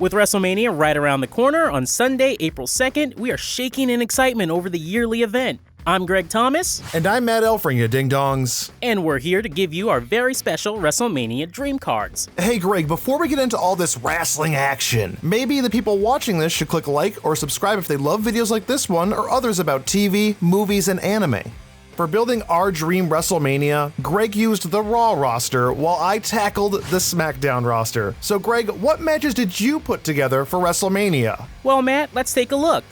With WrestleMania right around the corner on Sunday, April 2nd, we are shaking in excitement over the yearly event. I'm Greg Thomas. And I'm Mat Elfring, you ding-dongs. And we're here to give you our very special WrestleMania Dream Cards. Hey Greg, before we get into all this wrestling action, maybe the people watching this should click like or subscribe if they love videos like this one or others about TV, movies, and anime. For building our dream WrestleMania, Greg used the Raw roster while I tackled the Smackdown roster. So Greg, what matches did you put together for WrestleMania? Well, Matt, let's take a look.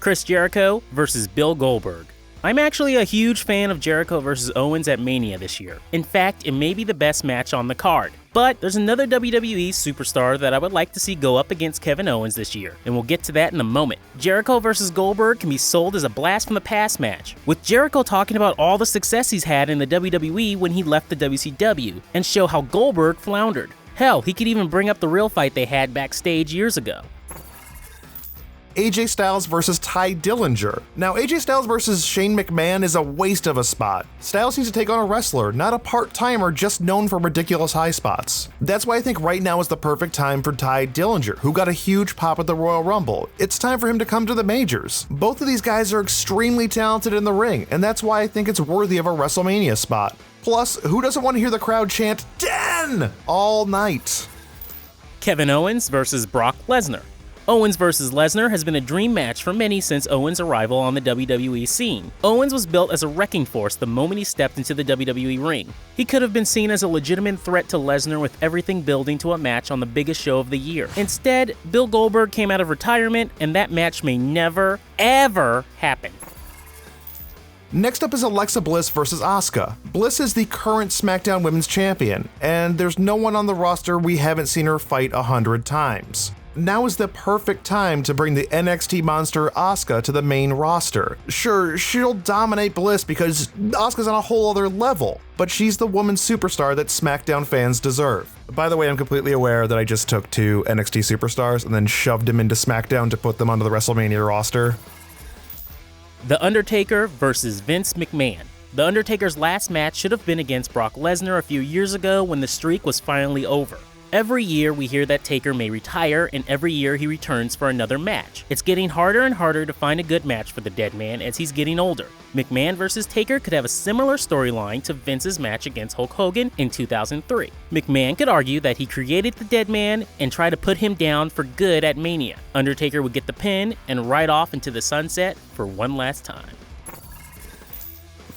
Chris Jericho versus Bill Goldberg. I'm actually a huge fan of Jericho versus Owens at Mania this year. In fact, it may be the best match on the card. But there's another WWE superstar that I would like to see go up against Kevin Owens this year, and we'll get to that in a moment. Jericho versus Goldberg can be sold as a blast from the past match, with Jericho talking about all the success he's had in the WWE when he left the WCW, and show how Goldberg floundered. Hell, he could even bring up the real fight they had backstage years ago. AJ Styles versus Ty Dillinger. Now, AJ Styles versus Shane McMahon is a waste of a spot. Styles needs to take on a wrestler, not a part-timer just known for ridiculous high spots. That's why I think right now is the perfect time for Ty Dillinger, who got a huge pop at the Royal Rumble. It's time for him to come to the majors. Both of these guys are extremely talented in the ring, and that's why I think it's worthy of a WrestleMania spot. Plus, who doesn't want to hear the crowd chant 10 all night? Kevin Owens versus Brock Lesnar. Owens vs. Lesnar has been a dream match for many since Owens' arrival on the WWE scene. Owens was built as a wrecking force the moment he stepped into the WWE ring. He could have been seen as a legitimate threat to Lesnar with everything building to a match on the biggest show of the year. Instead, Bill Goldberg came out of retirement, and that match may never, ever happen. Next up is Alexa Bliss versus Asuka. Bliss is the current SmackDown Women's Champion, and there's no one on the roster we haven't seen her fight 100 times. Now is the perfect time to bring the NXT monster Asuka to the main roster. Sure, she'll dominate Bliss because Asuka's on a whole other level, but she's the woman superstar that SmackDown fans deserve. By the way, I'm completely aware that I just took two NXT superstars and then shoved them into SmackDown to put them onto the WrestleMania roster. The Undertaker versus Vince McMahon. The Undertaker's last match should have been against Brock Lesnar a few years ago when the streak was finally over. Every year we hear that Taker may retire, and every year he returns for another match. It's getting harder and harder to find a good match for the dead man as he's getting older. McMahon versus Taker could have a similar storyline to Vince's match against Hulk Hogan in 2003. McMahon could argue that he created the dead man and try to put him down for good at Mania. Undertaker would get the pin and ride off into the sunset for one last time.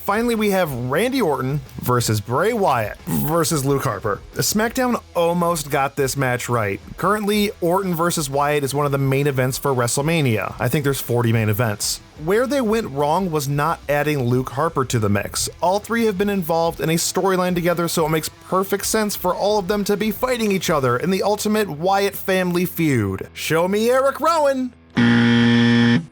Finally, we have Randy Orton versus Bray Wyatt versus Luke Harper. SmackDown almost got this match right. Currently, Orton versus Wyatt is one of the main events for WrestleMania. I think there's 40 main events. Where they went wrong was not adding Luke Harper to the mix. All three have been involved in a storyline together, so it makes perfect sense for all of them to be fighting each other in the ultimate Wyatt family feud. Show me Eric Rowan!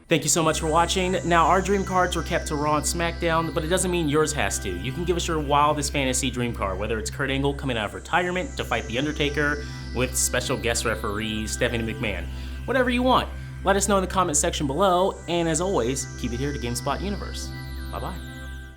Thank you so much for watching. Now, our dream cards were kept to Raw and SmackDown, but it doesn't mean yours has to. You can give us your wildest fantasy dream card, whether it's Kurt Angle coming out of retirement to fight The Undertaker with special guest referee Stephanie McMahon. Whatever you want. Let us know in the comment section below, and as always, keep it here to GameSpot Universe. Bye-bye.